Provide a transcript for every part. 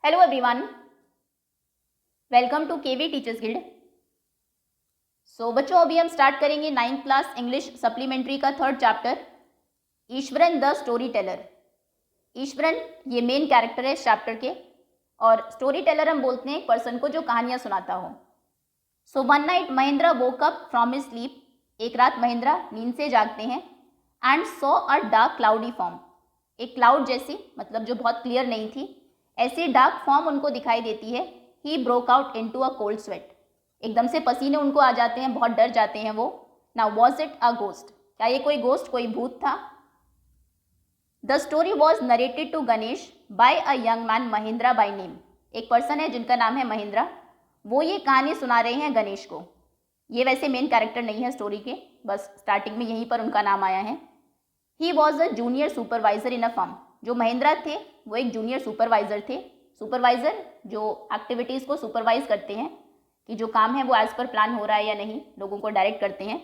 Hello everyone, welcome to KV teachers guild. So बच्चों, अभी हम स्टार्ट करेंगे 9th क्लास इंग्लिश सप्लीमेंट्री का 3rd chapter, Eswaran the story teller. Eswaran ये मेन कैरेक्टर है इस चैप्टर के, और स्टोरी टेलर हम बोलते हैं एक पर्सन को जो कहानियां सुनाता हो। So one night Mahendra woke up from his sleep. एक रात महेंद्र नींद से जागते हैं and saw a dark cloudy form. एक क्लाउड जैसी, मतलब जो बहुत क्लियर नहीं थी, ऐसी डार्क फॉर्म उनको दिखाई देती है। He broke out into a cold sweat. एकदम से पसीने उनको आ जाते हैं, बहुत डर जाते हैं वो। Now was it a ghost? क्या ये कोई गोस्ट, कोई भूत था? The story was narrated to Ganesh by a young man Mahindra by name. एक पर्सन है जिनका नाम है महिंद्रा, वो ये कहानी सुना रहे हैं गणेश को। ये वैसे मेन कैरेक्टर नहीं है स्टोरी के, बस स्टार्टिंग में यहीं पर उनका नाम आया है। ही was a junior supervisor in a firm. जो महिंद्रा थे वो एक जूनियर सुपरवाइजर थे। सुपरवाइजर जो एक्टिविटीज़ को सुपरवाइज करते हैं कि जो काम है वो एज पर प्लान हो रहा है या नहीं, लोगों को डायरेक्ट करते हैं।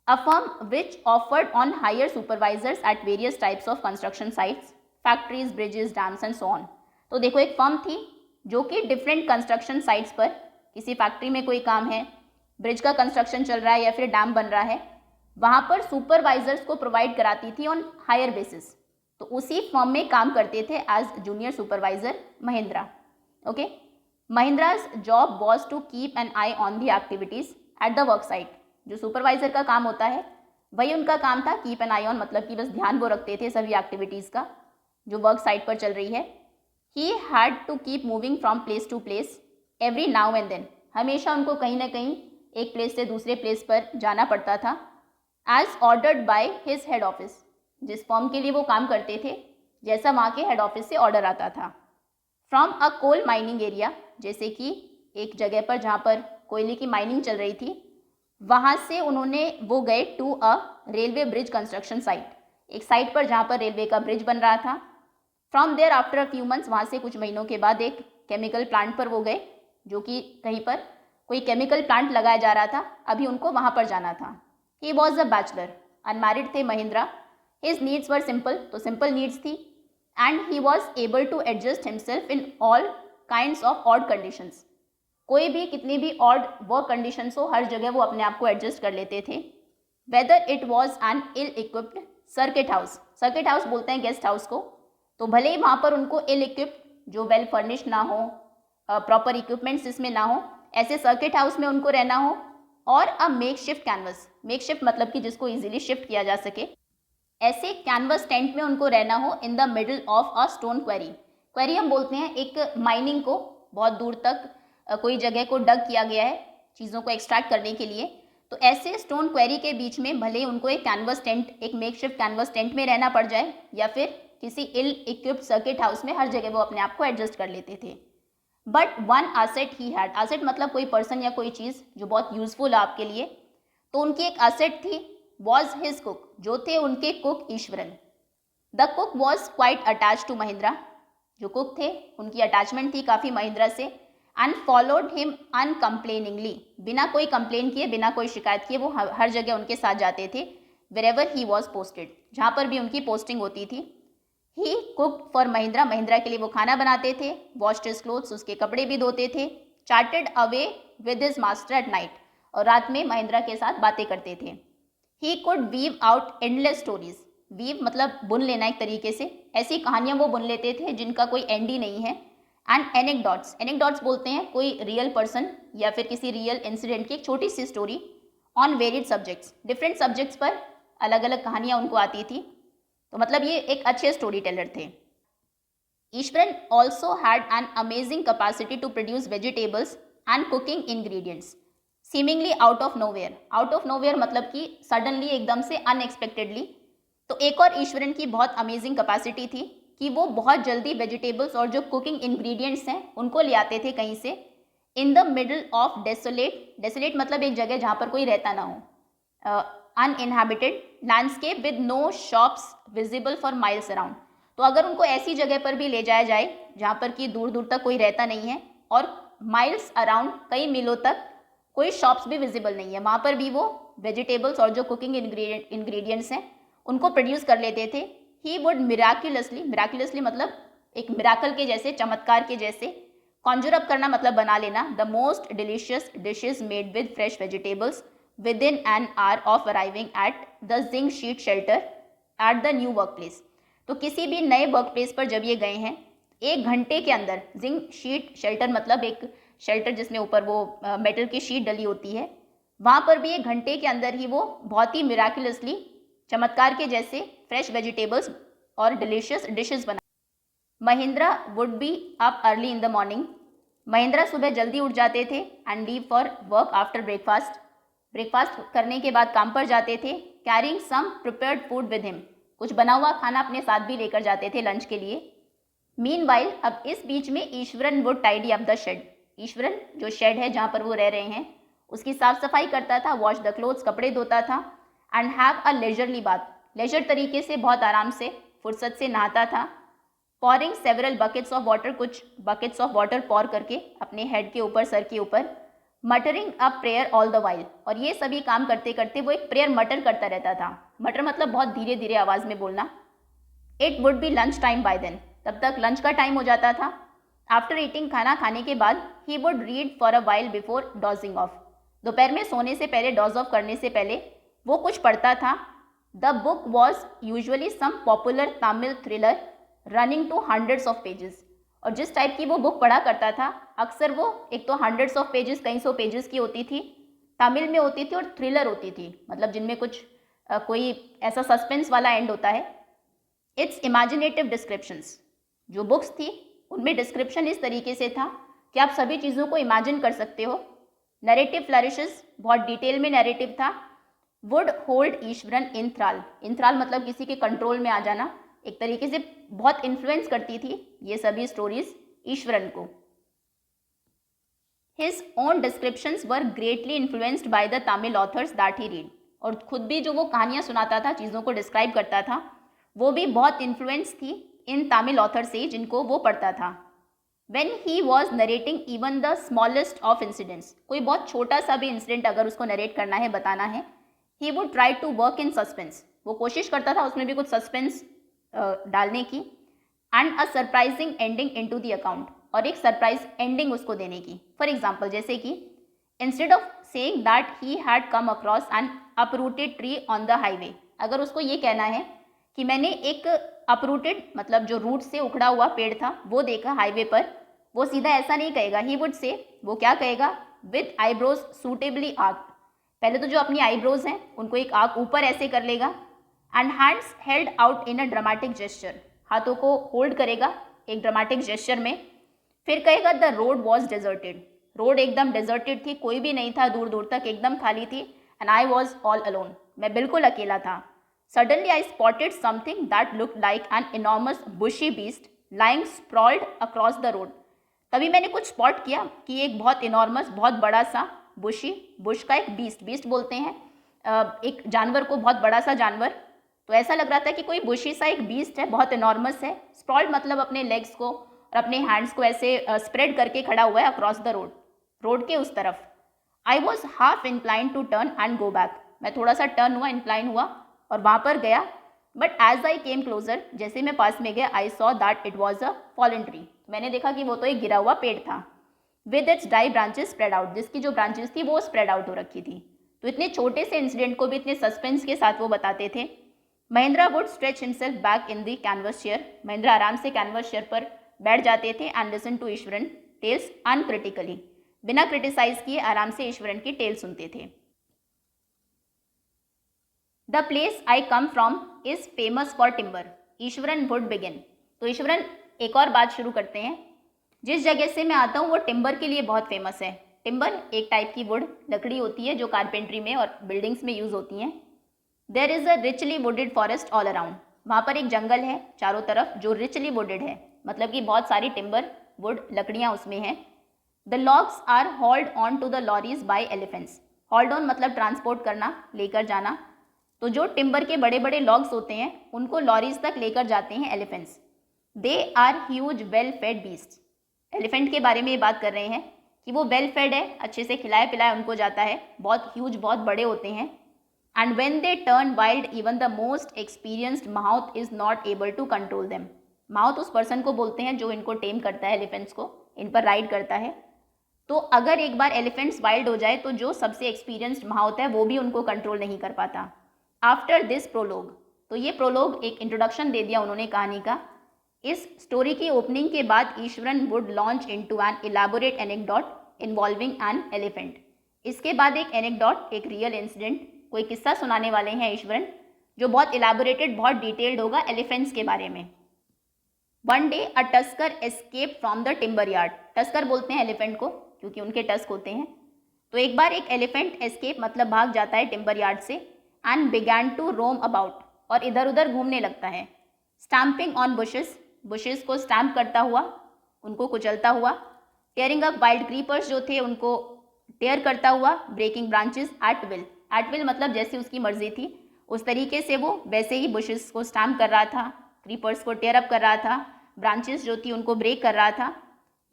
A firm which offered on hire supervisors at various types of construction sites, factories, bridges, dams and so on. तो देखो, एक फर्म थी जो कि डिफरेंट कंस्ट्रक्शन साइट्स पर, किसी फैक्ट्री में कोई काम है, ब्रिज का कंस्ट्रक्शन चल रहा है या फिर डैम बन रहा है, वहाँ पर सुपरवाइजर्स को प्रोवाइड कराती थी ऑन हायर बेसिस। तो उसी फर्म में काम करते थे as junior supervisor Mahindra. Okay, Mahindra's job was to keep an eye on the activities at the work site. जो सुपरवाइजर का काम होता है वही उनका काम था, कीप एन आई ऑन, मतलब कि बस ध्यान वो रखते थे सभी एक्टिविटीज़ का जो वर्क साइट पर चल रही है। He had to keep moving from place to place every now and then. हमेशा उनको कहीं ना कहीं एक प्लेस से दूसरे प्लेस पर जाना पड़ता था, as ordered by his head office. जिस फर्म के लिए वो काम करते थे, जैसा वहाँ के हेड ऑफिस से ऑर्डर आता था। From a coal mining area, जैसे कि एक जगह पर जहाँ पर कोयले की माइनिंग चल रही थी, वहाँ से वो गए to a railway bridge construction site. एक साइट पर जहाँ पर रेलवे का ब्रिज बन रहा था। From there after a few months, वहाँ से कुछ महीनों के बाद एक केमिकल प्लांट पर वो गए, जो कि कहीं पर कोई केमिकल प्लांट लगाया जा रहा था, अभी उनको वहाँ पर जाना था। He was a bachelor, unmarried थे Mahindra. His needs were simple, तो सिंपल नीड्स थी। And he was able to adjust himself in all kinds of odd conditions. कोई भी, कितनी भी ऑड वर्क कंडीशंस हो, हर जगह वो अपने आप को एडजस्ट कर लेते थे। Whether it was an ill equipped circuit house, circuit house बोलते हैं गेस्ट हाउस को, तो भले ही वहाँ पर उनको इल इक्विप्ड, जो वेल फर्निश्ड ना हो, प्रॉपर इक्विपमेंट्स इसमें ना हो, ऐसे सर्किट हाउस में उनको रहना हो, और a make shift canvas, make shift मतलब कि जिसको इजीली शिफ्ट किया जा सके, ऐसे कैनवस टेंट में उनको रहना हो इन the middle of a stone query. Query हम बोलते हैं एक माइनिंग को, बहुत दूर तक कोई जगह को डग किया गया है चीज़ों को एक्सट्रैक्ट करने के लिए। तो ऐसे स्टोन क्वेरी के बीच में भले उनको एक कैनवस टेंट, एक मेक शिफ्ट कैनवस टेंट में रहना पड़ जाए, या फिर किसी इल इक्विप्ड सर्किट हाउस में, हर जगह वो अपने आप को एडजस्ट कर लेते थे। But one asset he had, asset मतलब कोई पर्सन या कोई चीज़ जो बहुत यूजफुल है आपके लिए, तो उनकी एक असेट थी, वॉज हिज कुक, जो थे उनके cook Iswaran. The cook was quite attach to Mahindra. जो कुक थे उनकी अटैचमेंट थी काफ़ी महिंद्रा से। एंड फॉलोड हिम अनकम्प्लेनिंगली, बिना कोई कंप्लेन किए, बिना कोई शिकायत किए वो हर जगह उनके साथ जाते थे। वेरेवर ही वॉज पोस्टेड, जहाँ पर भी उनकी पोस्टिंग होती थी। ही कुकड फॉर महिंद्रा, महिंद्रा के लिए वो खाना बनाते थे। वॉश्ड हिज क्लोथ्स, उसके कपड़े भी धोते थे। Chatted away with his master at night, और रात में महिंद्रा के साथ बातें करते थे। He could weave out endless stories, weave मतलब बुन लेना एक तरीके से, ऐसी कहानियां वो बुन लेते थे जिनका कोई एंड ही नहीं है। एंड एनेक्डोट्स, एनेक्डोट्स बोलते हैं कोई रियल पर्सन या फिर किसी रियल इंसिडेंट की एक छोटी सी story on varied subjects, different subjects पर अलग अलग कहानियां उनको आती थी। तो मतलब ये एक अच्छे स्टोरी टेलर थे। Iswaran also had an amazing capacity to produce vegetables and cooking ingredients seemingly out of nowhere. Out of nowhere मतलब कि सडनली, एकदम से, अनएक्सपेक्टेडली। तो एक और ईश्वरन की बहुत अमेजिंग कैपेसिटी थी कि वो बहुत जल्दी वेजिटेबल्स और जो कुकिंग इंग्रेडिएंट्स हैं उनको ले आते थे कहीं से, in the middle of desolate, desolate मतलब एक जगह जहाँ पर कोई रहता ना हो, uninhabited landscape with no shops visible for miles around. तो अगर उनको ऐसी जगह पर भी ले जाया जाए जहाँ पर कि दूर दूर तक कोई रहता नहीं है, और माइल्स अराउंड, कई मीलों तक कोई शॉप्स भी विजिबल नहीं है, वहाँ पर भी वो वेजिटेबल्स और जो कुकिंग इंग्रेडिएंट्स हैं उनको प्रोड्यूस कर लेते थे। ही वुड मिराक्युलसली, मिराक्युलसली मतलब एक मिराकल के जैसे, चमत्कार के जैसे। कॉन्जर अप करना मतलब बना लेना। The most delicious dishes made with fresh vegetables with in an hour of arriving at the zinc sheet shelter at the new work place. तो किसी भी नए वर्क प्लेस पर जब ये गए हैं, 1 घंटे के अंदर, जिंक शीट शेल्टर मतलब एक शेल्टर जिसमें ऊपर वो मेटल की शीट डली होती है, वहाँ पर भी 1 घंटे के अंदर ही वो बहुत ही मिराकुलसली, चमत्कार के जैसे फ्रेश वेजिटेबल्स और डिलीशियस डिशेस बना। Mahindra would be up early in the morning. Mahindra सुबह जल्दी उठ जाते थे and leave for work after breakfast. Breakfast करने के बाद काम पर जाते थे। Carrying some prepared food with him, कुछ बना हुआ खाना अपने साथ भी लेकर जाते थे लंच के लिए। मीनवाइल, अब इस बीच में Iswaran would tidy up the shed. Iswaran जो शेड है जहाँ पर वो रह रहे हैं उसकी साफ सफाई करता था, वॉश द क्लोथ्स, कपड़े धोता था, and have a leisurely bath, leisure तरीके से, बहुत आराम से, फुर्सत से नहाता था। Pouring several buckets of water, कुछ बकेट्स ऑफ वाटर पॉर करके अपने हेड के ऊपर, सर के ऊपर। Muttering a prayer all the while, और ये सभी काम करते करते वो एक प्रेयर मटर करता रहता था। मटर मतलब बहुत धीरे धीरे आवाज़ में बोलना। It would be lunch time by then, तब तक लंच का टाइम हो जाता था। आफ्टर ईटिंग, खाना खाने के बाद, he would read for a while before dodging of, दोपहर में सोने से पहले, डॉज ऑफ करने से पहले वो कुछ पढ़ता था। The book was usually some popular Tamil thriller running to hundreds of pages, और जिस टाइप की वो बुक पढ़ा करता था अक्सर वो एक तो हंड्रेड्स ऑफ पेजेस, कई सौ पेजेस की होती थी, तमिल में होती थी, और थ्रिलर होती थी, मतलब जिनमें कुछ कोई ऐसा सस्पेंस वाला एंड होता है। इट्स इमेजिनेटिव डिस्क्रिप्शंस, जो बुक्स थी उनमें डिस्क्रिप्शन इस तरीके से था कि आप सभी चीज़ों को इमेजिन कर सकते हो। नैरेटिव फ्लरिशेस, बहुत डिटेल में नैरेटिव था। वुड होल्ड ईश्वरन इन थ्राल, इन थ्राल मतलब किसी के कंट्रोल में आ जाना, एक तरीके से बहुत इन्फ्लुएंस करती थी ये सभी स्टोरीज ईश्वरन को। His own descriptions were greatly influenced by the Tamil authors that he read, और खुद भी जो वो कहानियाँ सुनाता था, चीज़ों को डिस्क्राइब करता था, वो भी बहुत इन्फ्लुएंस थी इन तमिल ऑथर से जिनको वो पढ़ता था। When he was narrating even the smallest of incidents, कोई बहुत छोटा सा भी इंसिडेंट अगर उसको नरेट करना है, बताना है, he would try to work in suspense, वो कोशिश करता था उसमें भी कुछ सस्पेंस डालने की, and a surprising ending into the account, और एक सरप्राइज एंडिंग उसको देने की। फॉर एग्जाम्पल, जैसे कि instead of saying that he had come across N uprooted tree on the highway, अगर उसको ये कहना है कि मैंने एक अपरूटेड मतलब जो रूट से उखड़ा हुआ पेड़ था वो देखा हाईवे पर, वो सीधा ऐसा नहीं कहेगा। ही वुड से, वो क्या कहेगा, विद आईब्रोज सूटेबली आर्क्ड, पहले तो जो अपनी आईब्रोज हैं उनको एक आर्क ऊपर ऐसे कर लेगा, and hands held out in a dramatic gesture, हाथों को होल्ड करेगा एक ड्रामेटिक जेस्चर में। फिर कहेगा the road was deserted, road एकदम डेजर्टेड थी, कोई भी नहीं था, दूर दूर तक एकदम खाली थी। And I was all alone, मैं बिल्कुल अकेला था। Suddenly I spotted something that looked like an enormous bushy beast lying sprawled across the road. तभी मैंने कुछ स्पॉट किया कि एक बहुत इनॉर्मस, बहुत बड़ा सा, बुशी, बुश का एक बीस्ट, बीस्ट बोलते हैं एक जानवर को, बहुत बड़ा सा जानवर, तो ऐसा लग रहा था कि कोई बुशी सा एक बीस्ट है, बहुत इनॉर्मस है। स्प्रॉल्ड मतलब अपने लेग्स को और अपने हैंड्स को ऐसे स्प्रेड करके खड़ा हुआ है अक्रॉस द रोड, रोड के उस तरफ। I was half incline to turn and go back, मैं थोड़ा सा टर्न हुआ, इंक्लाइन हुआ और वहाँ पर गया। But as I came closer, जैसे मैं पास में गया, I saw that it was a fallen tree, मैंने देखा कि वो तो एक गिरा हुआ पेड़ था। With its dry branches spread out, जिसकी जो ब्रांचेस थी वो स्प्रेड आउट हो रखी थी। तो इतने छोटे से इंसिडेंट को भी इतने सस्पेंस के साथ वो बताते थे। Mahindra would stretch himself back in the canvas chair, Mahindra आराम से कैनवस चेयर पर बैठ जाते थे, and listen to Iswaran tales uncritically, बिना क्रिटिसाइज किए आराम से ईश्वरन की टेल सुनते थे। The place I come from is famous for timber, Iswaran would begin, तो ईश्वरन एक और बात शुरू करते हैं, जिस जगह से मैं आता हूँ वो टिम्बर के लिए बहुत फेमस है। टिम्बर एक टाइप की वुड, लकड़ी होती है जो कारपेंट्री में और बिल्डिंग्स में यूज़ होती हैं। There is a richly wooded forest all around, वहाँ पर एक जंगल है चारों तरफ जो रिचली वुडेड है, मतलब कि बहुत सारी टिम्बर, वुड, लकड़ियाँ उसमें हैं। The logs are hauled on to the lorries by elephants, hauled on मतलब ट्रांसपोर्ट करना, लेकर जाना, तो जो टिम्बर के बड़े बड़े लॉग्स होते हैं उनको लॉरीज तक लेकर जाते हैं elephants. They are huge well fed beast, elephant के बारे में ये बात कर रहे हैं कि वो वेल फेड है, अच्छे से खिलाया पिलाया उनको जाता है, बहुत ह्यूज, बहुत बड़े होते हैं। And when they turn wild even the most experienced mahout is not able to control them, mahout उस पर्सन को बोलते हैं जो इनको टेम करता है, एलिफेंट्स को, इन पर राइड करता है। तो अगर एक बार एलिफेंट्स वाइल्ड हो जाए तो जो सबसे एक्सपीरियंस्ड माउथ है वो भी उनको कंट्रोल नहीं कर पाता। आफ्टर दिस प्रोलोग, तो ये प्रोलोग एक इंट्रोडक्शन दे दिया उन्होंने कहानी का। इस स्टोरी की ओपनिंग के बाद Iswaran would launch into an elaborate anecdote involving an elephant. इसके बाद एक एनेक्डोट, एक रियल इंसिडेंट, कोई किस्सा सुनाने वाले हैं ईश्वरन, जो बहुत इलैबोरेटेड, बहुत डिटेल्ड होगा एलिफेंट्स के बारे में। One day a tusker escape from the timber yard. Tusker बोलते हैं एलिफेंट को क्योंकि उनके टस्क होते हैं। तो एक बार एक एलिफेंट एस्केप मतलब भाग जाता है टिम्बर यार्ड से, and began to roam about, और इधर उधर घूमने लगता है। स्टैम्पिंग ऑन बुशेस, बुशेस को स्टैम्प करता हुआ, उनको कुचलता हुआ। टेयरिंग अप वाइल्ड क्रीपर्स जो थे उनको टेयर करता हुआ। Breaking branches at will, at will मतलब जैसी उसकी मर्जी थी उस तरीके से वो वैसे ही बुशेस को स्टैम्प कर रहा था, क्रीपर्स को टेयर अप कर रहा था, ब्रांचेस जो थी उनको ब्रेक कर रहा था।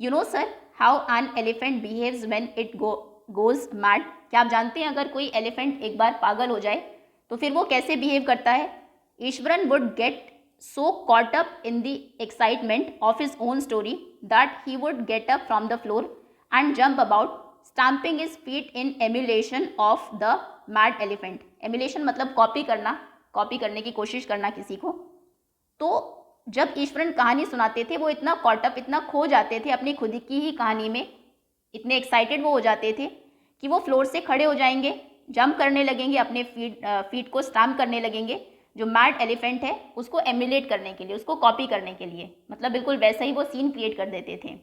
You know sir how an elephant behaves when it goes mad. क्या आप जानते हैं अगर कोई एलिफेंट एक बार पागल हो जाए तो फिर वो कैसे बिहेव करता है? Eswaran would get so caught up in the excitement of his own story that he would get up from the floor and jump about, stamping his feet in emulation of the mad elephant. Emulation मतलब copy करना, copy करने की कोशिश करना किसी को। तो जब ईश्वरन कहानी सुनाते थे वो इतना कॉट अप, इतना खो जाते थे अपनी खुद की ही कहानी में, इतने एक्साइटेड वो हो जाते थे कि वो फ्लोर से खड़े हो जाएंगे, जंप करने लगेंगे, अपने फीट को स्टैम्प करने लगेंगे, जो मैड एलिफेंट है उसको एम्युलेट करने के लिए, उसको कॉपी करने के लिए, मतलब बिल्कुल वैसा ही वो सीन क्रिएट कर देते थे।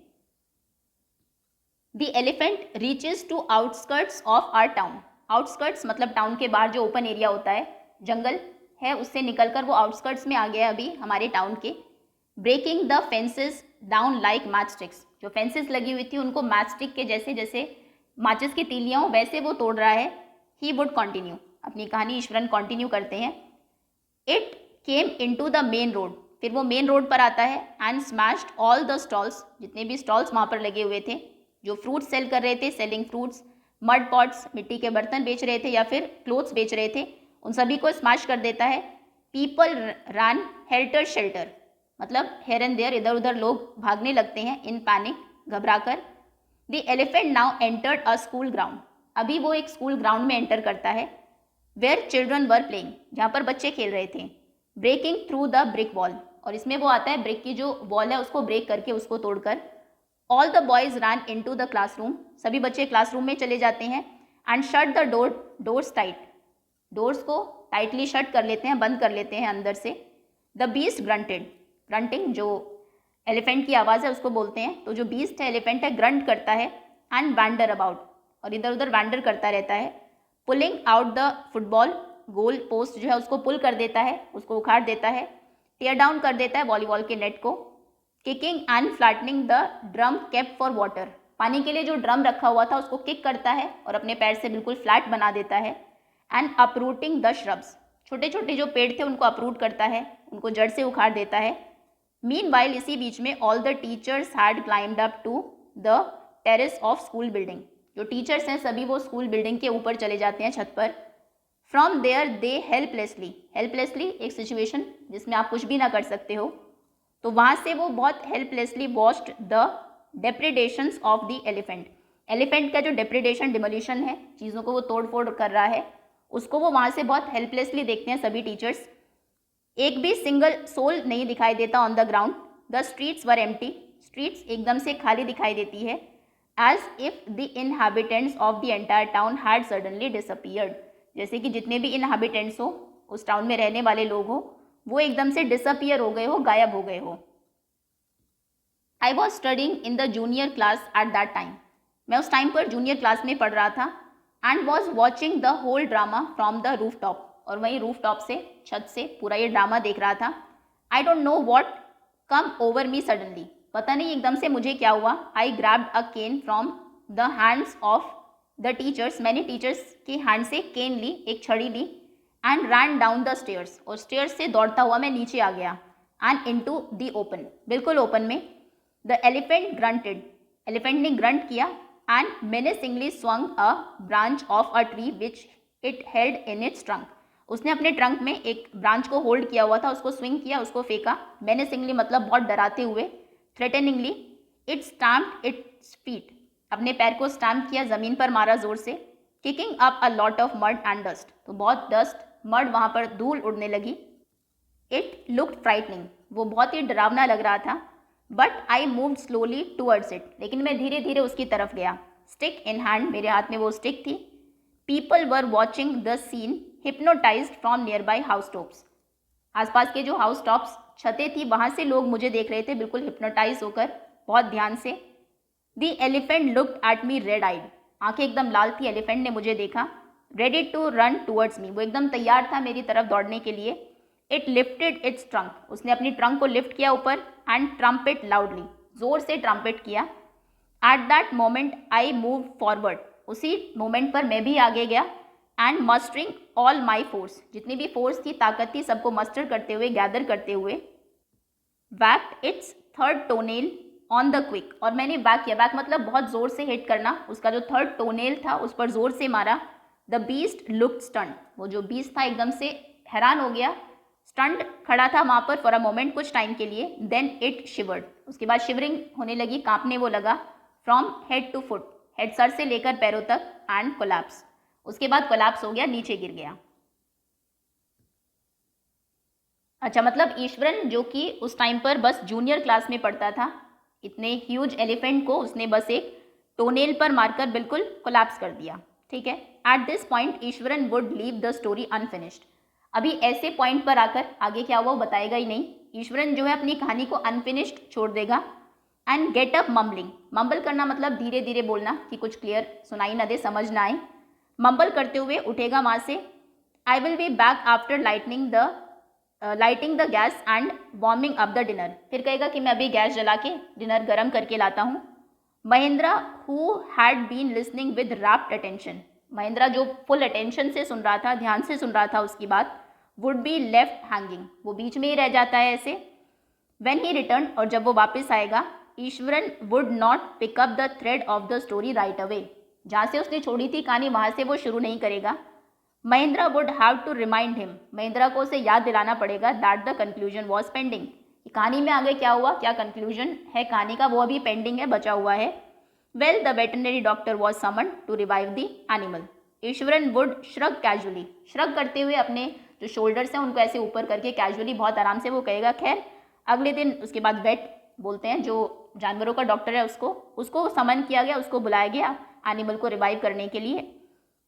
The elephant reaches to outskirts of our town. Outskirts मतलब टाउन के बाहर जो ओपन एरिया होता है, जंगल है, उससे निकलकर वो आउटस्कर्ट्स में आ गया अभी हमारे टाउन के। Breaking the fences down like matchsticks, जो फेंसेस लगी हुई थी उनको मैच स्टिक के जैसे, जैसे माचिस की तीलियाँ हो वैसे वो तोड़ रहा है। ही वुड कंटिन्यू, अपनी कहानी ईश्वरन कंटिन्यू करते हैं। It came into the main road, फिर वो मेन रोड पर आता है। And smashed all the stalls, जितने भी स्टॉल्स वहाँ पर लगे हुए थे, जो फ्रूट्स सेल कर रहे थे, सेलिंग फ्रूट्स, मड पॉट्स, मिट्टी के बर्तन बेच रहे थे या फिर क्लोथ्स बेच रहे थे, उन सभी को स्मैश कर देता है। पीपल रन हेल्टर शेल्टर, मतलब हेयर एंड देयर, इधर उधर लोग भागने लगते हैं, इन पैनिक, घबरा कर। The elephant now entered a school ground, अभी वो एक स्कूल ग्राउंड में एंटर करता है। वेयर चिल्ड्रन वर प्लेइंग, जहाँ पर बच्चे खेल रहे थे। Breaking through the brick wall, और इसमें वो आता है ब्रिक की जो वॉल है उसको ब्रेक करके, उसको तोड़कर। All the boys run into the classroom, सभी बच्चे क्लासरूम में चले जाते हैं। And shut the doors tight, doors को टाइटली शट कर लेते हैं, बंद कर लेते हैं अंदर से। द बीस्ट ग्रंटेड, ग्रंटिंग जो एलिफेंट की आवाज़ है उसको बोलते हैं। तो जो बीस्ट है, एलिफेंट है, ग्रंट करता है। एंड वैंडर अबाउट, और इधर उधर वैंडर करता रहता है। Pulling out the football, goal post जो है उसको पुल कर देता है, उसको उखाड़ देता है। टेयर डाउन कर देता है वॉलीबॉल के नेट को। Kicking and flattening the drum kept for water, पानी के लिए जो ड्रम रखा हुआ था उसको किक करता है और अपने पैर से बिल्कुल फ्लैट बना देता है। एंड अपरूटिंग द श्रब्स, छोटे छोटे जो पेड़ थे उनको अपरूट करता है, उनको जड़ से उखाड़ देता है। मीनवाइल, इसी बीच में, all the teachers had climbed up to the terrace of school building, जो टीचर्स हैं सभी वो स्कूल बिल्डिंग के ऊपर चले जाते हैं, छत पर। From there they helplessly, helplessly एक सिचुएशन जिसमें आप कुछ भी ना कर सकते हो, तो वहाँ से वो बहुत helplessly watched the depredations of the elephant, elephant का जो डेप्रिडेशन, डिमोलिशन है, चीज़ों को वो तोड़ फोड़ कर रहा है, उसको वो वहाँ से बहुत हेल्पलेसली देखते हैं सभी टीचर्स। एक भी सिंगल सोल नहीं दिखाई देता on the ground. The streets were empty, streets एकदम से खाली दिखाई देती है। As if the inhabitants of the entire town had suddenly disappeared, जैसे कि जितने भी इनहैबिटेंट्स हो, उस टाउन में रहने वाले लोग हो, वो एकदम से डिसअपियर हो गए हो, गायब हो गए हो। I was studying in the junior class at that time, मैं उस टाइम पर जूनियर क्लास में पढ़ रहा था। And was watching the whole drama from the rooftop, और वहीं रूफ टॉप से, छत से पूरा ये ड्रामा देख रहा था। I don't know what come over me suddenly, पता नहीं एकदम से मुझे क्या हुआ। I grabbed a cane from the hands of the teachers, मैंने टीचर्स के हैंड से केन ली, एक छड़ी ली। And ran down the stairs, और स्टेयर्स से दौड़ता हुआ मैं नीचे आ गया। एंड इनटू द ओपन, बिल्कुल ओपन में। द एलिफेंट ग्रंटेड, एलिफेंट ने ग्रंट किया। And menacingly swung a branch of a tree which it held in its trunk, उसने अपने ट्रंक में एक ब्रांच को होल्ड किया हुआ था, उसको स्विंग किया, उसको फेंका मेनेसिंगली, मतलब बहुत डराते हुए, थ्रेटनिंगली। इट स्टैम्प्ड इट्स फीट, अपने पैर को स्टैम्प किया, ज़मीन पर मारा ज़ोर से। Kicking up a lot of mud and dust, तो बहुत डस्ट, मड, वहाँ पर धूल उड़ने लगी। इट लुक्ड फ्राइटनिंग, वो बहुत ही डरावना लग रहा था। But I moved slowly towards it, लेकिन मैं धीरे धीरे उसकी तरफ गया। स्टिक इन हैंड, मेरे हाथ में वो स्टिक थी। People were watching the scene hypnotised from nearby house tops, आसपास के जो हाउस टॉप्स छतें थी वहाँ से लोग मुझे देख रहे थे, बिल्कुल हिप्नोटाइज होकर, बहुत ध्यान से। The elephant looked at me red eyed, आंखें एकदम लाल थी, एलिफेंट ने मुझे देखा। Ready to run towards me, वो एकदम तैयार था मेरी तरफ दौड़ने के लिए। इट लिफ्टेड इट्स ट्रंक, उसने अपनी ट्रंक को लिफ्ट किया ऊपर, एंड ट्रम्पेट लाउडली, जोर से ट्रम्पेट किया। At that moment I move forward, उसी मोमेंट पर मैं भी आगे गया। एंड मस्टरिंग ऑल माई फोर्स, जितनी भी फोर्स थी, ताकत थी, सबको मस्टर करते हुए, गैदर करते हुए, whacked its third toenail on the quick, और मैंने वैक किया, वैक मतलब बहुत जोर से हिट करना, उसका जो थर्ड टोनेल था उस पर जोर से मारा। द बीस्ट लुक्ड स्टंट, वो जो बीस्ट था एकदम से हैरान हो गया, स्टंट खड़ा था वहाँ पर फॉर अ मोमेंट, कुछ टाइम के लिए। देन इट शिवर्ड, उसके बाद शिवरिंग होने लगी, कांपने वो लगा। From head to foot, head सर से लेकर पैरों तक। एंड कोलैप्स, उसके बाद कोलैप्स हो गया, नीचे गिर गया। अच्छा, मतलब ईश्वरन जो कि उस टाइम पर बस जूनियर क्लास में पढ़ता था, इतने ह्यूज एलिफेंट को उसने बस एक टोनेल पर मारकर बिल्कुल कोलैप्स कर दिया। ठीक है, at this point Eswaran would leave the story unfinished, अभी ऐसे पॉइंट पर आकर आगे क्या हुआ वो बताएगा ही नहीं। ईश्वरन जो है अपनी कहानी को अनफिनिश्ड छोड़ देगा। And get up mumbling, mumble करना मतलब धीरे धीरे बोलना कि कुछ क्लियर सुनाई ना दे, समझ ना आए। मम्बल करते हुए उठेगा वहाँ से। I will be back after lighting the gas and warming up the dinner, फिर कहेगा कि मैं अभी गैस जला के डिनर गर्म करके लाता हूँ। Mahendra who had been listening with rapt attention, Mahendra जो फुल अटेंशन से सुन रहा था, ध्यान से सुन रहा था उसकी बात, वुड बी लेफ्ट हैंगिंग, वो बीच में ही रह जाता है ऐसे। व्हेन ही रिटर्न, और जब वो वापस आएगा, Iswaran would not pick up the thread of the story right away, जहाँ से उसने छोड़ी थी कहानी वहाँ से वो शुरू नहीं करेगा। Mahendra would have to remind him, Mahendra को उसे याद दिलाना पड़ेगा that the conclusion was pending, कहानी में आगे क्या हुआ, क्या कंक्लूजन है कहानी का, वो अभी पेंडिंग है, बचा हुआ है। Well the veterinary doctor was summon to revive the animal. Iswaran would shrug casually, shrug करते हुए अपने जो शोल्डर्स हैं उनको ऐसे ऊपर करके कैजुअली, बहुत आराम से वो कहेगा। खैर अगले दिन उसके बाद वेट बोलते हैं जो जानवरों का डॉक्टर है, उसको समन किया गया, उसको बुलाया गया एनिमल को रिवाइव करने के लिए।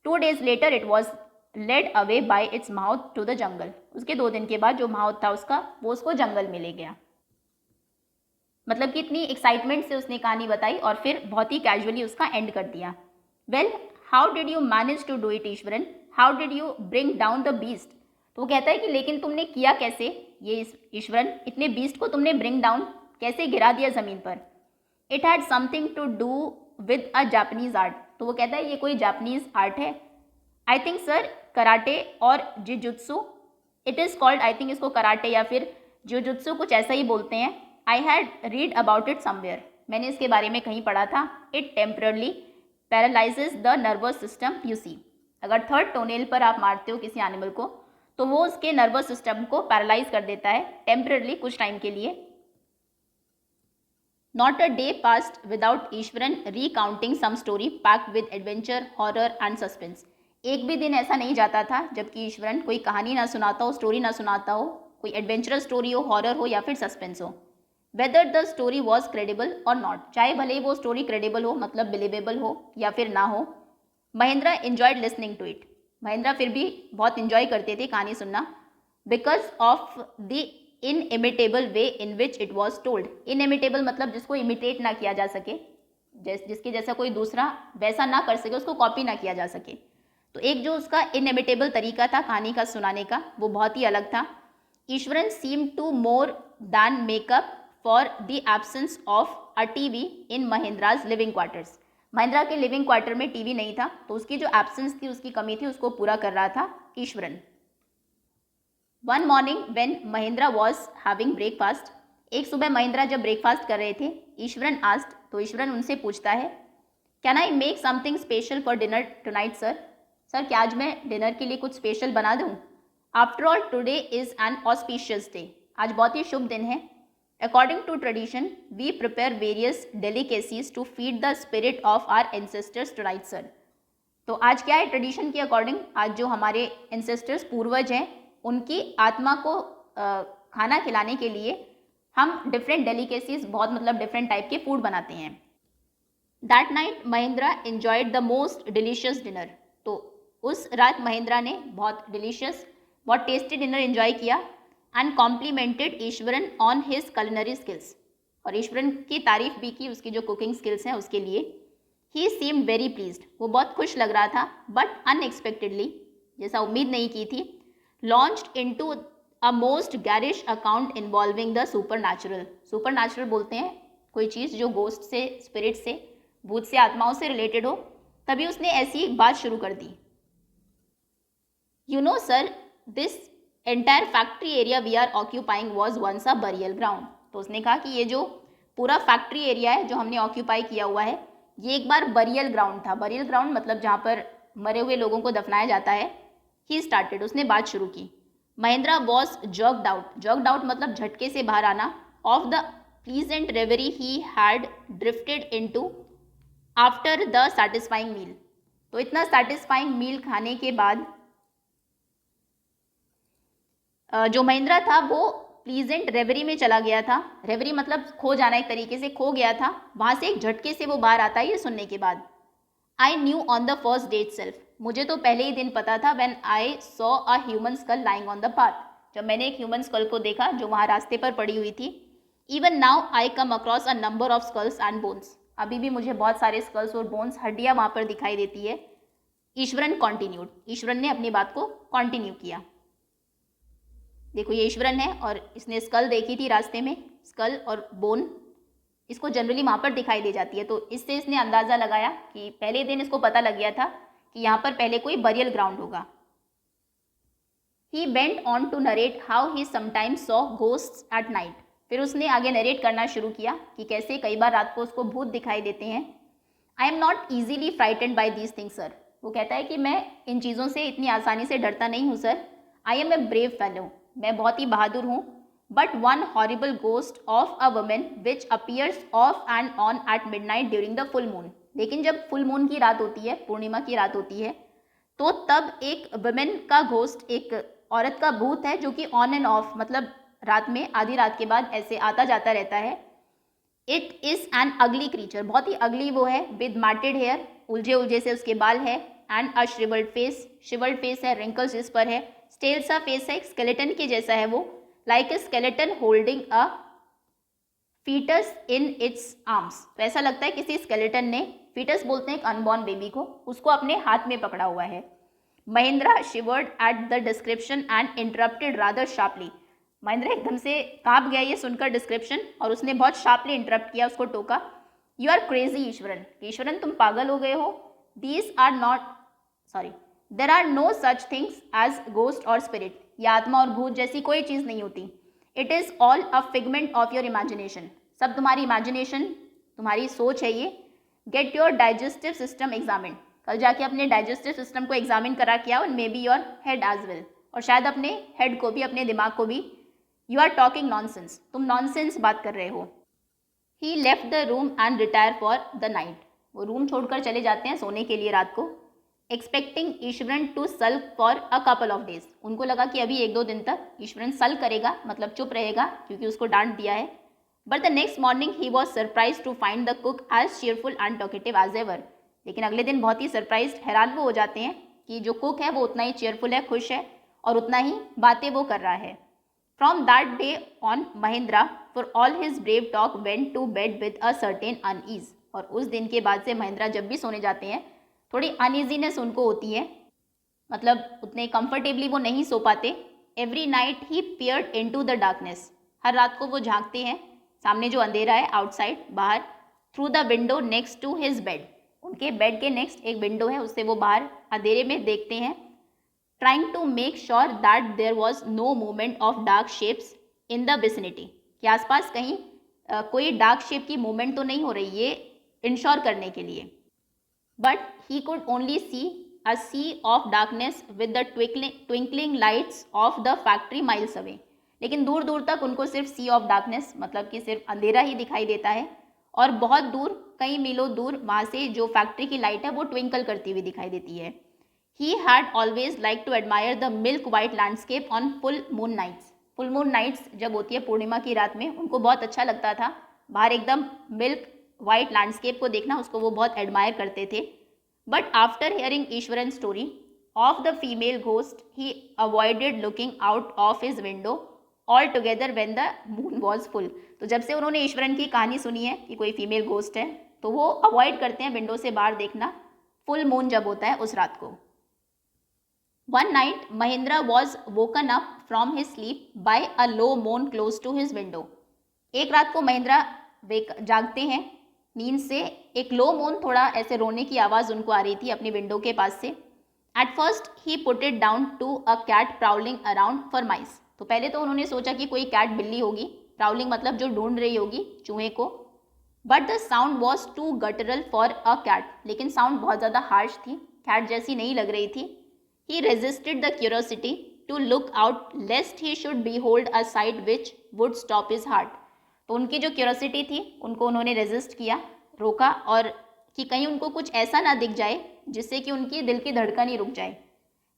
2 days later it was led away by its mahout to the jungle, उसके 2 दिन के बाद जो माउथ था उसका, वो उसको जंगल में ले गया। मतलब कि इतनी एक्साइटमेंट से उसने कहानी बताई और फिर बहुत ही कैजुअली उसका एंड कर दिया। Well how did you manage to do it Iswaran, how did you bring down the beast, तो वो कहता है कि लेकिन तुमने किया कैसे ये ईश्वरन, इतने बीस्ट को तुमने ब्रिंग डाउन कैसे गिरा दिया ज़मीन पर। It had something to do with a Japanese art, तो वो कहता है ये कोई जापानीज आर्ट है। आई थिंक सर कराटे और jujitsu, it is called, I think इसको कराटे या फिर जिजुत्सु कुछ ऐसा ही बोलते हैं। I had read about it somewhere, मैंने इसके बारे में कहीं पढ़ा था। It temporarily paralyses the nervous system, you see, अगर थर्ड टोनेल पर आप मारते हो किसी एनिमल को तो वो उसके नर्वस सिस्टम को पैरालाइज कर देता है टेम्परली, कुछ टाइम के लिए। Not a day passed without Iswaran recounting some story packed with adventure, horror and suspense, एक भी दिन ऐसा नहीं जाता था जबकि ईश्वरन कोई कहानी ना सुनाता हो, स्टोरी ना सुनाता हो, कोई एडवेंचरस स्टोरी हो, हॉरर हो या फिर सस्पेंस हो। Whether the story was credible और नॉट, चाहे भले ही वो स्टोरी क्रेडिबल हो, मतलब बिलीवेबल हो या फिर ना हो। Mahendra enjoyed listening to it, Mahendra फिर भी बहुत इंजॉय करते थे कहानी सुनना। Because of the inimitable way in which it was told, inimitable मतलब जिसको इमिटेट ना किया जा सके, जिसके जैसा कोई दूसरा वैसा ना कर सके, उसको कॉपी ना किया जा सके। तो एक जो उसका इनइमिटेबल तरीका था कहानी का सुनाने का, वो बहुत ही अलग था। Iswaran seem to more than make up for the absence of a TV in Mahendra's living quarters, Mahendra के लिविंग क्वार्टर में टीवी नहीं था, तो उसकी जो एब्सेंस थी, उसकी कमी थी, उसको पूरा कर रहा था Eswaran. One morning when Mahindra was having breakfast, एक सुबह महेंद्रा जब ब्रेकफास्ट कर रहे थे, ईश्वरन आस्क्ड, तो ईश्वरन उनसे पूछता है, can I make something special for dinner tonight sir, sir क्या आज मैं डिनर के लिए कुछ स्पेशल बना दूँ। After all today is an auspicious day, आज बहुत ही शुभ दिन है। According to tradition we prepare various delicacies to feed the spirit of our ancestors tonight sir. तो आज क्या है ट्रेडिशन के अकॉर्डिंग, आज जो हमारे एंसेस्टर्स पूर्वज हैं उनकी आत्मा को खाना खिलाने के लिए हम डिफरेंट डेलिकेसीज, बहुत मतलब डिफरेंट टाइप के फूड बनाते हैं। That night Mahindra enjoyed the most delicious dinner, तो उस रात महिंद्रा ने बहुत डिलीशियस, बहुत टेस्टी डिनर एंजॉय किया। And complimented Eswaran on his culinary skills, और ईश्वरन की तारीफ भी की उसकी जो कुकिंग स्किल्स हैं उसके लिए। ही सीम्ड वेरी प्लीज्ड, वो बहुत खुश लग रहा था। बट अनएक्सपेक्टेडली, जैसा उम्मीद नहीं की थी, launched into a most garish account involving the super natural बोलते हैं कोई चीज़ जो गोस्ट से, स्पिरिट से, भूत से, आत्माओं से रिलेटेड हो, तभी उसने ऐसी बात शुरू कर दी। You know sir, this entire factory area we are occupying was once a burial ground. तो उसने कहा कि ये जो पूरा फैक्ट्री एरिया है जो हमने ऑक्यूपाई किया हुआ है, ये एक बार बरियल ग्राउंड था। बरियल ग्राउंड मतलब जहाँ पर मरे हुए लोगों को दफनाया जाता है। ही स्टार्टेड, उसने बात शुरू की। महिंद्रा वॉज जर्क्ड आउट मतलब झटके से बाहर आना, of the pleasant reverie he had drifted into after the satisfying meal. तो इतना सैटिस्फाइंग मील खाने के बाद जो महिंद्रा था वो प्लीजेंट रेवरी में चला गया था। रेवरी मतलब खो जाना, एक तरीके से खो गया था। वहाँ से एक झटके से वो बाहर आता है ये सुनने के बाद। I knew on the first day itself, मुझे तो पहले ही दिन पता था। When I saw a human school lying on the path, जब मैंने एक ह्यूमन स्कल को देखा जो वहाँ रास्ते पर पड़ी हुई थी। Even now I come across a number of skulls and bones, अभी भी मुझे बहुत सारे स्कल्स और बोन्स, हड्डियाँ वहाँ पर दिखाई देती है। ईश्वरन कॉन्टिन्यूड, ईश्वरन ने अपनी बात को कॉन्टिन्यू किया। देखो ये ईश्वरन है और इसने स्कल देखी थी रास्ते में। स्कल और बोन इसको जनरली वहाँ पर दिखाई दे जाती है, तो इससे इसने अंदाज़ा लगाया कि पहले दिन इसको पता लग गया था कि यहाँ पर पहले कोई बरियल ग्राउंड होगा। He went on to narrate how he sometimes saw ghosts at night, फिर उसने आगे नरेट करना शुरू किया कि कैसे कई बार रात को उसको भूत दिखाई देते हैं। I am not easily frightened by these things sir, वो कहता है कि मैं इन चीज़ों से इतनी आसानी से डरता नहीं हूँ sir. I am a brave fellow, मैं बहुत ही बहादुर हूँ। But one horrible ghost of a women which appears off and on at midnight during the full moon, लेकिन जब फुल मून की रात होती है, पूर्णिमा की रात होती है, तो तब एक वुमेन का घोस्ट, एक औरत का भूत है जो कि ऑन एंड ऑफ मतलब रात में, आधी रात के बाद ऐसे आता जाता रहता है। इट इज़ एन अगली क्रीचर, बहुत ही अगली वो है। विद मैटेड हेयर, उलझे उलझे से उसके बाल है। एंड अ श्रिवल्ड फेस है, रिंकल्स जिस पर है। स्टेल सा फेस है, एक स्केलेटन के जैसा है वो। Like a skeleton holding a foetus in its arms, तो ऐसा लगता है किसी स्केलेटन ने, फीटस बोलते हैं एक अनबॉर्न बेबी को, उसको अपने हाथ में पकड़ा हुआ है। Mahindra शिवर्ड at the description and interrupted rather sharply, Mahindra एकदम से कांप गया ये सुनकर डिस्क्रिप्शन, और उसने बहुत शार्पली इंटरप्ट किया, उसको टोका। You are crazy Iswaran, Iswaran तुम पागल हो गए हो। These are not there are no such things as ghost और स्पिरिट, या आत्मा और भूत जैसी कोई चीज़ नहीं होती। It is all a figment of your imagination, सब तुम्हारी इमेजिनेशन, तुम्हारी सोच है ये। Get your digestive system examine, कल जाके अपने डाइजेस्टिव सिस्टम को एग्जामिन करा के आओ, and maybe your head as well, और शायद अपने हेड को भी, अपने दिमाग को भी। यू आर टॉकिंग नॉनसेंस, तुम नॉनसेंस बात कर रहे हो। He left the room and retire for the night, वो रूम छोड़कर चले जाते हैं सोने के लिए रात को। Expecting Iswaran to sulk for a couple of days, उनको लगा कि अभी 1-2 दिन तक ईश्वरन सल्क करेगा, मतलब चुप रहेगा क्योंकि उसको डांट दिया है। But the next morning he was surprise to find the cook as cheerful and talkative as ever, लेकिन अगले दिन बहुत ही सरप्राइज, हैरान वो हो जाते हैं कि जो कुक है वो उतना ही चेयरफुल है, खुश है, और उतना ही बातें वो कर रहा है। From that day on Mahindra for all his brave talk went to bed with a certain unease, और उस दिन के बाद से महिंद्रा जब भी सोने जाते हैं थोड़ी अनईजीनेस उनको होती है, मतलब उतने कंफर्टेबली वो नहीं सो पाते। Every night he peered into the darkness, हर रात को वो झांकते हैं सामने जो अंधेरा है, आउटसाइड, बाहर। Through the window next to his bed, उनके बेड के नेक्स्ट एक विंडो है, उससे वो बाहर अंधेरे में देखते हैं। Trying to make sure that there was no movement of dark shapes in the vicinity, कि आसपास कहीं कोई डार्क शेप की मूवमेंट तो नहीं हो रही, ये इंश्योर करने के लिए। But he could only see a sea of darkness with the twinkling lights of the factory miles away. लेकिन दूर दूर तक उनको सिर्फ सी ऑफ डार्कनेस मतलब कि सिर्फ अंधेरा ही दिखाई देता है, और बहुत दूर कई मीलों दूर वहाँ से जो फैक्ट्री की लाइट है वो ट्विंकल करती हुई दिखाई देती है। He had always like to admire the milk white landscape on full moon nights. Full moon nights जब होती है पूर्णिमा की रात में, उनको बहुत अच्छा लगता था बाहर एकदम मिल्क वाइट लैंडस्केप को देखना, उसको वो बहुत एडमायर करते थे। But after hearing Eswaran story of the female ghost he avoided looking out of his window all together when the moon was full. तो जब से उन्होंने ईश्वरन की कहानी सुनी है कि कोई फीमेल घोस्ट है, तो वो अवॉइड करते हैं विंडो से बाहर देखना फुल मून जब होता है उस रात को। One night Mahendra was woken up from his sleep by a low moan close to his window. एक रात को महेंद्र जागते हैं नींद से, एक लो मोन थोड़ा ऐसे रोने की आवाज़ उनको आ रही थी अपनी विंडो के पास से। At first he put it down to a cat prowling around for mice. तो पहले तो उन्होंने सोचा कि कोई कैट बिल्ली होगी, प्राउलिंग मतलब जो ढूंढ रही होगी चूहे को। But the sound was too guttural for a cat, लेकिन साउंड बहुत ज़्यादा हार्श थी, कैट जैसी नहीं लग रही थी। He resisted the curiosity to look out lest he should behold a sight which would stop his heart. तो उनकी जो क्यूरोसिटी थी उनको उन्होंने रेजिस्ट किया, रोका, और कि कहीं उनको कुछ ऐसा ना दिख जाए जिससे कि उनकी दिल की धड़कन ही रुक जाए।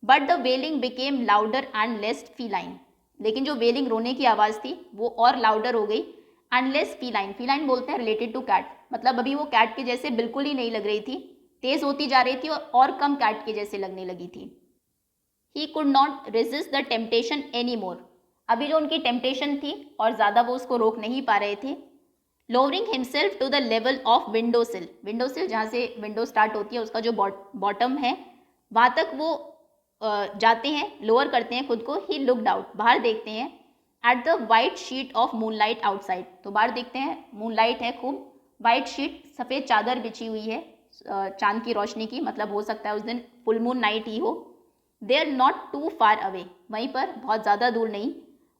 But the wailing became louder and less feline. लेकिन जो वेलिंग रोने की आवाज़ थी वो और लाउडर हो गई एंड लेस फीलाइन। फीलाइन बोलते हैं रिलेटेड टू कैट, मतलब अभी वो कैट के जैसे बिल्कुल ही नहीं लग रही थी, तेज़ होती जा रही थी और कम कैट के जैसे लगने लगी थी। He could not resist the temptation any more. अभी जो उनकी टेम्पटेशन थी और ज़्यादा वो उसको रोक नहीं पा रहे थे। Lowering himself to the level of window sill. Window sill जहाँ से विंडो स्टार्ट होती है उसका जो बॉटम है वहाँ तक वो जाते हैं, लोअर करते हैं खुद को। ही लुकड आउट, बाहर देखते हैं। At the white sheet of moonlight outside. तो बाहर देखते हैं मूनलाइट है खूब, वाइट शीट सफ़ेद चादर बिछी हुई है चांद की रोशनी की, मतलब हो सकता है उस दिन फुल मून नाइट ही हो। They are not too far away, वहीं पर बहुत ज़्यादा दूर नहीं।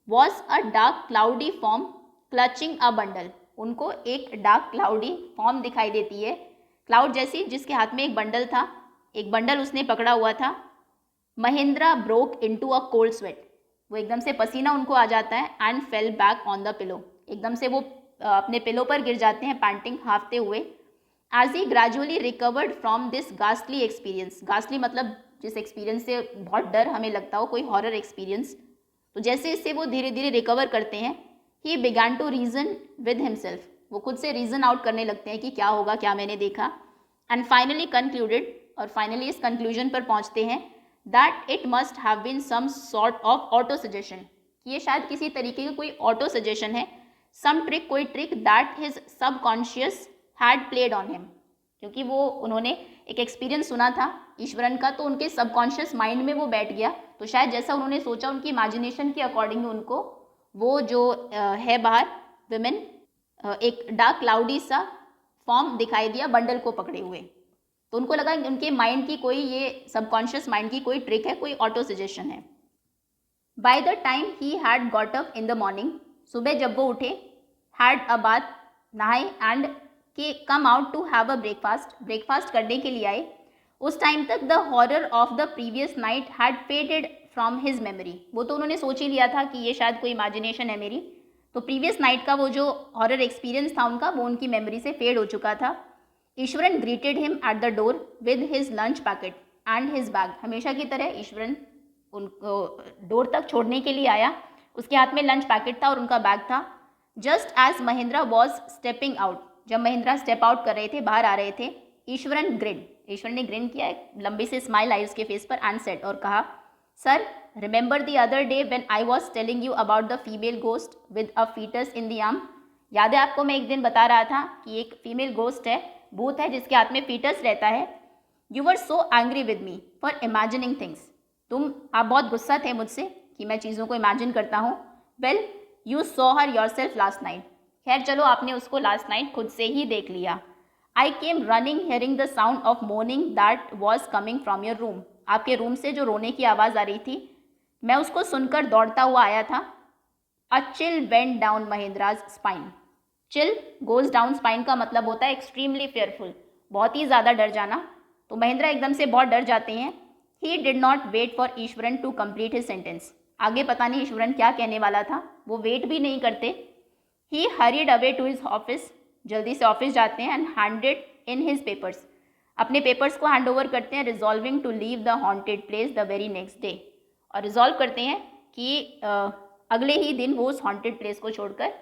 Was a dark cloudy form clutching a bundle. उनको एक डार्क क्लाउडी फॉर्म दिखाई देती है, क्लाउड जैसी, जिसके हाथ में एक बंडल था, एक बंडल उसने पकड़ा हुआ था। Mahendra broke into a cold sweat. वो एकदम से पसीना उनको आ जाता है and fell back on the pillow. एकदम से वो अपने पिलो पर गिर जाते हैं पैंटिंग, हाफते हुए। As he gradually recovered from this ghastly experience. Ghastly मतलब जिस एक्सपीरियंस से बहुत डर हमें लगता हो, कोई हॉरर एक्सपीरियंस। तो जैसे इससे वो धीरे धीरे रिकवर करते हैं, he began to reason with himself. वो खुद से रीजन आउट करने लगते हैं कि क्या होगा, क्या मैंने देखा। एंड फाइनली कंक्लूडेड, और फाइनली इस कंक्लूजन पर पहुंचते हैं that it must have been some sort of autosuggestion, कि ये शायद किसी तरीके की कोई ऑटो सजेशन है, सम ट्रिक, कोई trick that his subconscious had played on him. क्योंकि वो उन्होंने एक एक्सपीरियंस सुना था ईश्वरन का, तो उनके सबकॉन्शियस माइंड में वो बैठ गया। तो शायद जैसा उन्होंने सोचा उनकी इमेजिनेशन के अकॉर्डिंग उनको वो जो है बाहर विमेन, एक डार्क क्लाउडी सा फॉर्म दिखाई दिया बंडल को पकड़े हुए। तो उनको लगा कि उनके माइंड की कोई, ये सबकॉन्शियस माइंड की कोई ट्रिक है, कोई ऑटो सजेशन है। By the time he had got up in the morning, सुबह जब वो उठे, हैड अ बाथ, नहाए, and came out to have a breakfast, breakfast करने के लिए आए। उस टाइम तक the horror of the previous night had faded from his memory. वो तो उन्होंने सोच ही लिया था कि ये शायद कोई इमेजिनेशन है मेरी। तो प्रीवियस नाइट का वो जो हॉरर एक्सपीरियंस था उनका, वो उनकी मेमोरी से फेड हो चुका था। Eswaran greeted him at the door with his lunch packet and his bag. हमेशा की तरह ईश्वरन उनको डोर तक छोड़ने के लिए आया, उसके हाथ में लंच पैकेट था और उनका बैग था। Just as Mahendra was stepping out, जब महेंद्र स्टेप आउट कर रहे थे, बाहर आ रहे थे, ईश्वरन ग्रिन, ईश्वर ने ग्रिन किया, एक लंबी सी स्माइल आई उसके फेस पर, एंड सेड, और कहा, sir remember the other day when I was telling you about the female ghost with a foetus in the arm. याद है आपको मैं एक दिन बता रहा था कि एक फीमेल गोस्ट है, भूत है जिसके हाथ में फीटस रहता है। You were so angry with me for imagining things. आप बहुत गुस्सा थे मुझसे कि मैं चीज़ों को इमेजिन करता हूँ। Well you saw her your self last night. खैर चलो, आपने उसको लास्ट नाइट खुद से ही देख लिया। I came running hearing the sound of moaning that was coming from your room. आपके रूम से जो रोने की आवाज़ आ रही थी, मैं उसको सुनकर दौड़ता हुआ आया था। A chill went down Mahendra's spine. Chill goes down spine का मतलब होता है एक्सट्रीमली फेयरफुल, बहुत ही ज़्यादा डर जाना। तो महेंद्र एकदम से बहुत डर जाते हैं। He did not wait for Iswaran to complete his sentence. आगे पता नहीं ईश्वरन क्या कहने वाला था, वो वेट भी नहीं करते। He hurried away to his office, जल्दी से ऑफिस जाते हैं and handed in his papers, अपने पेपर्स को हैंड ओवर करते हैं। Resolving to leave the haunted place the very next day, और रिजॉल्व करते हैं कि अगले ही दिन वो उस हॉन्टेड प्लेस को छोड़कर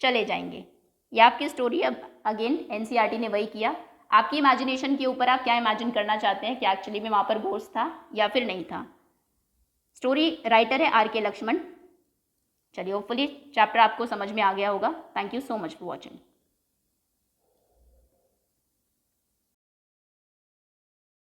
चले जाएंगे। ये आपकी स्टोरी। अब अगेन एनसीईआरटी ने वही किया, आपकी इमेजिनेशन के ऊपर आप क्या इमेजिन करना चाहते हैं कि एक्चुअली में वहाँ पर घोस्ट था या फिर नहीं था। स्टोरी राइटर है आर के लक्ष्मण। चलिए होपफुली चैप्टर आपको समझ में आ गया होगा। Thank you so much for watching.